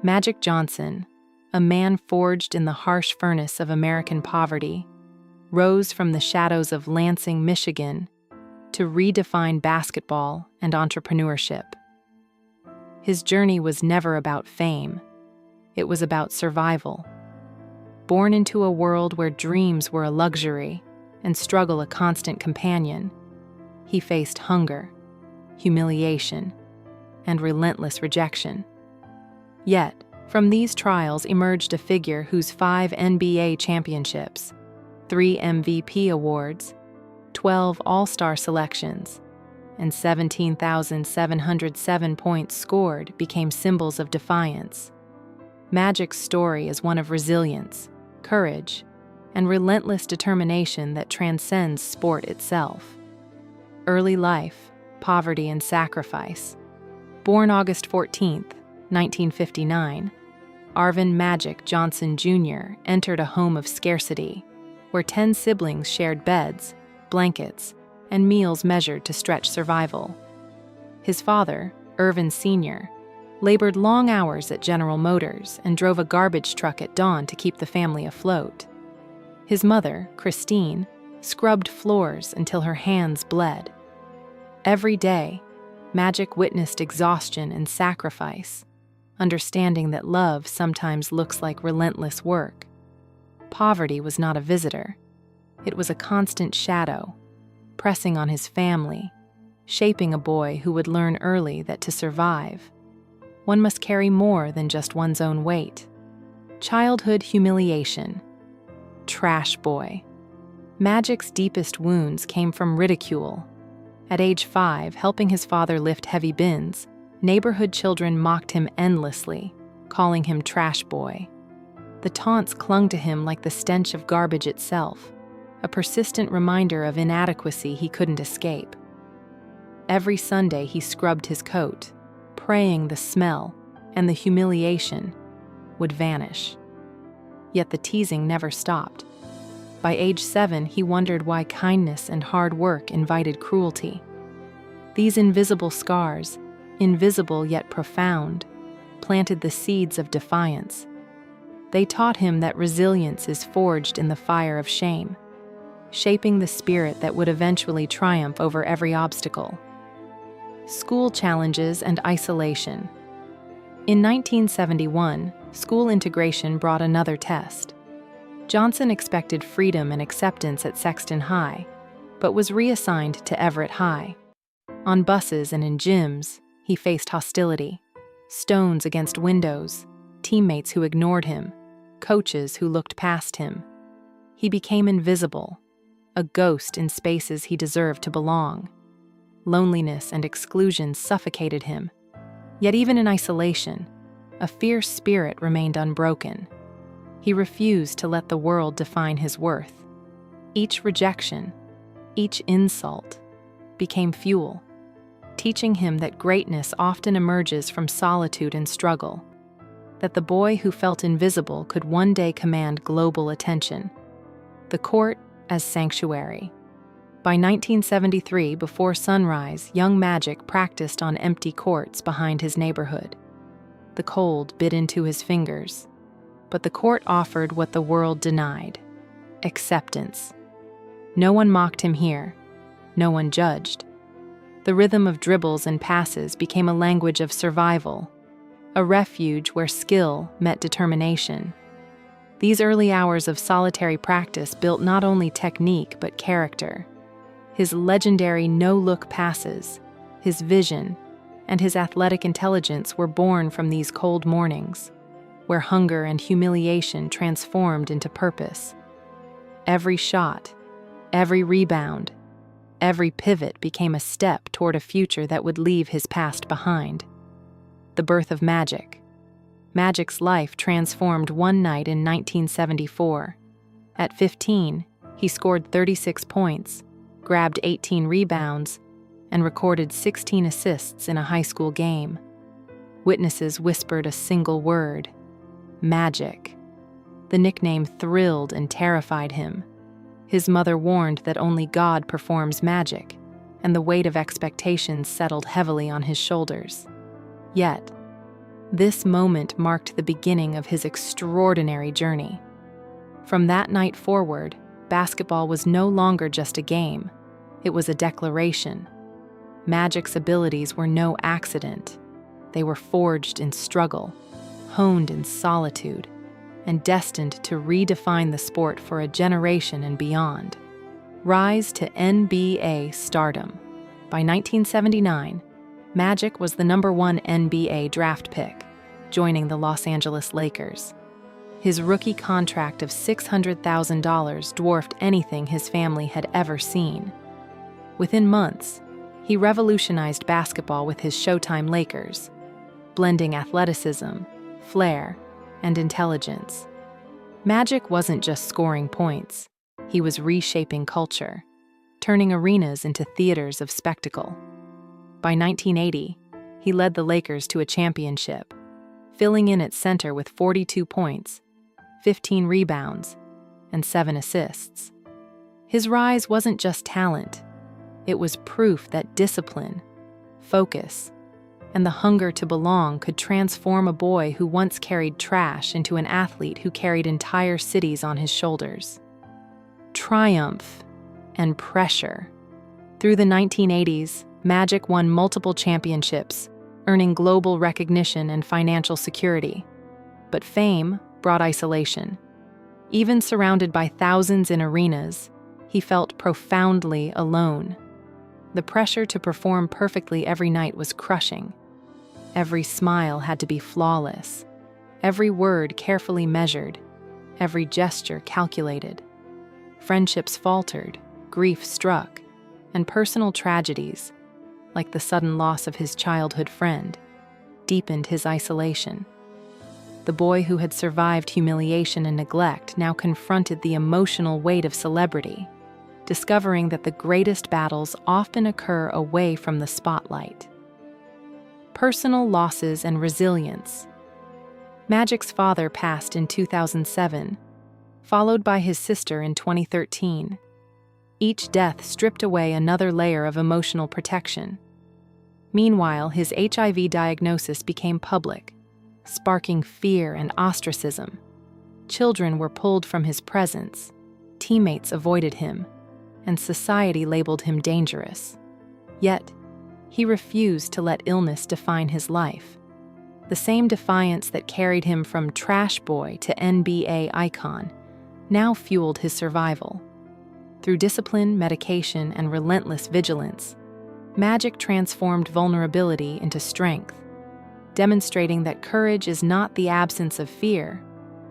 Magic Johnson, a man forged in the harsh furnace of American poverty, rose from the shadows of Lansing, Michigan, to redefine basketball and entrepreneurship. His journey was never about fame. It was about survival. Born into a world where dreams were a luxury and struggle a constant companion, he faced hunger, humiliation, and relentless rejection. Yet, from these trials emerged a figure whose 5 NBA championships, 3 MVP awards, 12 All-Star selections, and 17,707 points scored became symbols of defiance. Magic's story is one of resilience, courage, and relentless determination that transcends sport itself. Early life, poverty, and sacrifice. Born August 14, 1959, Arvin Magic Johnson Jr. entered a home of scarcity, where 10 siblings shared beds, blankets, and meals measured to stretch survival. His father, Irvin Sr., labored long hours at General Motors and drove a garbage truck at dawn to keep the family afloat. His mother, Christine, scrubbed floors until her hands bled. Every day, Magic witnessed exhaustion and sacrifice, understanding that love sometimes looks like relentless work. Poverty was not a visitor. It was a constant shadow, pressing on his family, shaping a boy who would learn early that to survive, one must carry more than just one's own weight. Childhood humiliation. Trash boy. Magic's deepest wounds came from ridicule. At age 5, helping his father lift heavy bins, neighborhood children mocked him endlessly, calling him trash boy. The taunts clung to him like the stench of garbage itself, a persistent reminder of inadequacy he couldn't escape. Every Sunday he scrubbed his coat, praying the smell and the humiliation would vanish. Yet the teasing never stopped. By age 7, he wondered why kindness and hard work invited cruelty. These invisible scars, invisible yet profound, planted the seeds of defiance. They taught him that resilience is forged in the fire of shame, shaping the spirit that would eventually triumph over every obstacle. School challenges and isolation. In 1971, school integration brought another test. Johnson expected freedom and acceptance at Sexton High, but was reassigned to Everett High. On buses and in gyms, he faced hostility, stones against windows, teammates who ignored him, coaches who looked past him. He became invisible, a ghost in spaces he deserved to belong. Loneliness and exclusion suffocated him. Yet even in isolation, a fierce spirit remained unbroken. He refused to let the world define his worth. Each rejection, each insult, became fuel, teaching him that greatness often emerges from solitude and struggle, that the boy who felt invisible could one day command global attention. The court as sanctuary. By 1973, before sunrise, young Magic practiced on empty courts behind his neighborhood. The cold bit into his fingers, but the court offered what the world denied: acceptance. No one mocked him here. No one judged. The rhythm of dribbles and passes became a language of survival, a refuge where skill met determination. These early hours of solitary practice built not only technique but character. His legendary no-look passes, his vision, and his athletic intelligence were born from these cold mornings, where hunger and humiliation transformed into purpose. Every shot, every rebound, every pivot became a step toward a future that would leave his past behind. The birth of Magic. Magic's life transformed one night in 1974. At 15, he scored 36 points, grabbed 18 rebounds, and recorded 16 assists in a high school game. Witnesses whispered a single word: Magic. The nickname thrilled and terrified him. His mother warned that only God performs magic, and the weight of expectations settled heavily on his shoulders. Yet, This moment marked the beginning of his extraordinary journey. From that night forward, basketball was no longer just a game. It was a declaration. Magic's abilities were no accident. They were forged in struggle, honed in solitude, and destined to redefine the sport for a generation and beyond. Rise to NBA stardom. By 1979, Magic was the #1 NBA draft pick, joining the Los Angeles Lakers. His rookie contract of $600,000 dwarfed anything his family had ever seen. Within months, he revolutionized basketball with his Showtime Lakers, blending athleticism, flair, and intelligence. Magic wasn't just scoring points. He was reshaping culture, turning arenas into theaters of spectacle. By 1980, he led the Lakers to a championship, filling in at center with 42 points, 15 rebounds, and 7 assists. His rise wasn't just talent. It was proof that discipline, focus, and the hunger to belong could transform a boy who once carried trash into an athlete who carried entire cities on his shoulders. Triumph and pressure. Through the 1980s, Magic won multiple championships, earning global recognition and financial security. But fame brought isolation. Even surrounded by thousands in arenas, he felt profoundly alone. The pressure to perform perfectly every night was crushing. Every smile had to be flawless, every word carefully measured, every gesture calculated. Friendships faltered, grief struck, and personal tragedies, like the sudden loss of his childhood friend, deepened his isolation. The boy who had survived humiliation and neglect now confronted the emotional weight of celebrity, discovering that the greatest battles often occur away from the spotlight. Personal losses and resilience. Magic's father passed in 2007, followed by his sister in 2013. Each death stripped away another layer of emotional protection. Meanwhile, his HIV diagnosis became public, sparking fear and ostracism. Children were pulled from his presence, teammates avoided him, and society labeled him dangerous. Yet, he refused to let illness define his life. The same defiance that carried him from trash boy to NBA icon now fueled his survival. Through discipline, medication, and relentless vigilance, Magic transformed vulnerability into strength, demonstrating that courage is not the absence of fear,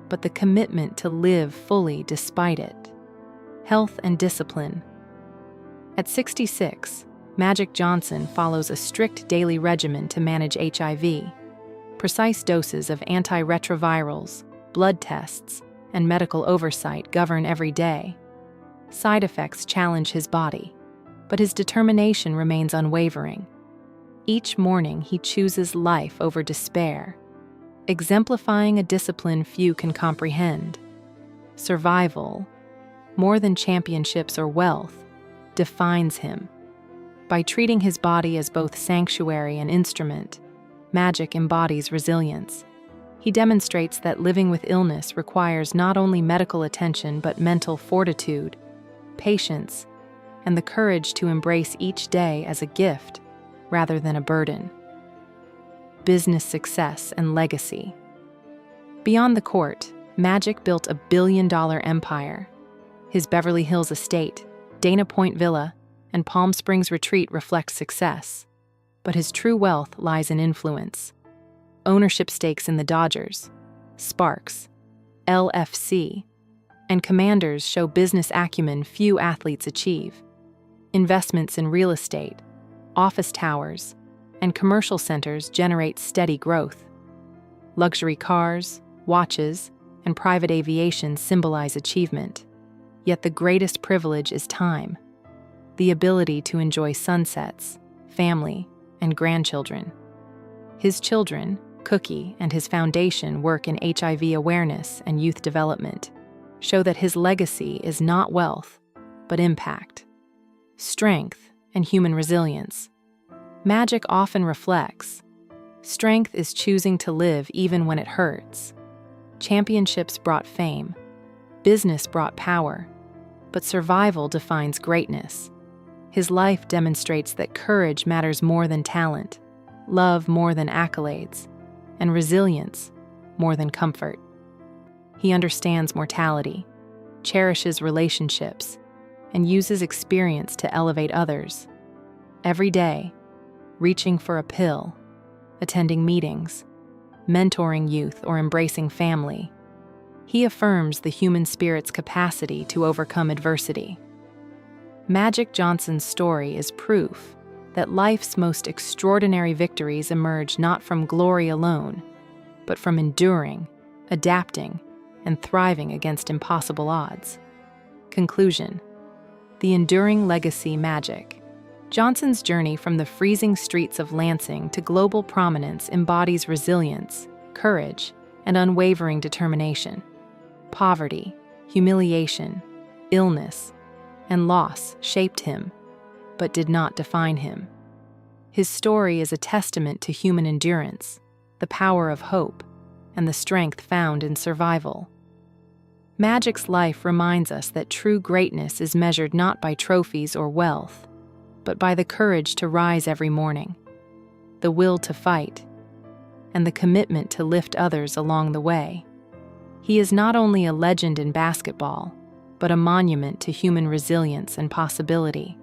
but the commitment to live fully despite it. Health and discipline. At 66, Magic Johnson follows a strict daily regimen to manage HIV. Precise doses of antiretrovirals, blood tests, and medical oversight govern every day. Side effects challenge his body, but his determination remains unwavering. Each morning he chooses life over despair, exemplifying a discipline few can comprehend. Survival, more than championships or wealth, defines him. By treating his body as both sanctuary and instrument, Magic embodies resilience. He demonstrates that living with illness requires not only medical attention but mental fortitude, patience, and the courage to embrace each day as a gift rather than a burden. Business success and legacy. Beyond the court, Magic built a billion-dollar empire. His Beverly Hills estate, Dana Point Villa, and Palm Springs retreat reflect success, but his true wealth lies in influence. Ownership stakes in the Dodgers, Sparks, LFC, and Commanders show business acumen few athletes achieve. Investments in real estate, office towers, and commercial centers generate steady growth. Luxury cars, watches, and private aviation symbolize achievement. Yet the greatest privilege is time, the ability to enjoy sunsets, family, and grandchildren. His children, Cookie, and his foundation work in HIV awareness and youth development, show that his legacy is not wealth, but impact, strength, and human resilience. Magic often reflects, Strength is choosing to live even when it hurts. Championships brought fame. Business brought power. But survival defines greatness. His life demonstrates that courage matters more than talent, love more than accolades, and resilience more than comfort. He understands mortality, cherishes relationships, and uses experience to elevate others. Every day, reaching for a pill, attending meetings, mentoring youth, or embracing family, he affirms the human spirit's capacity to overcome adversity. Magic Johnson's story is proof that life's most extraordinary victories emerge not from glory alone, but from enduring, adapting, and thriving against impossible odds. Conclusion: the enduring legacy Magic. Johnson's journey from the freezing streets of Lansing to global prominence embodies resilience, courage, and unwavering determination. Poverty, humiliation, illness, and loss shaped him, but did not define him. His story is a testament to human endurance, the power of hope, and the strength found in survival. Magic's life reminds us that true greatness is measured not by trophies or wealth, but by the courage to rise every morning, the will to fight, and the commitment to lift others along the way. He is not only a legend in basketball, but a monument to human resilience and possibility.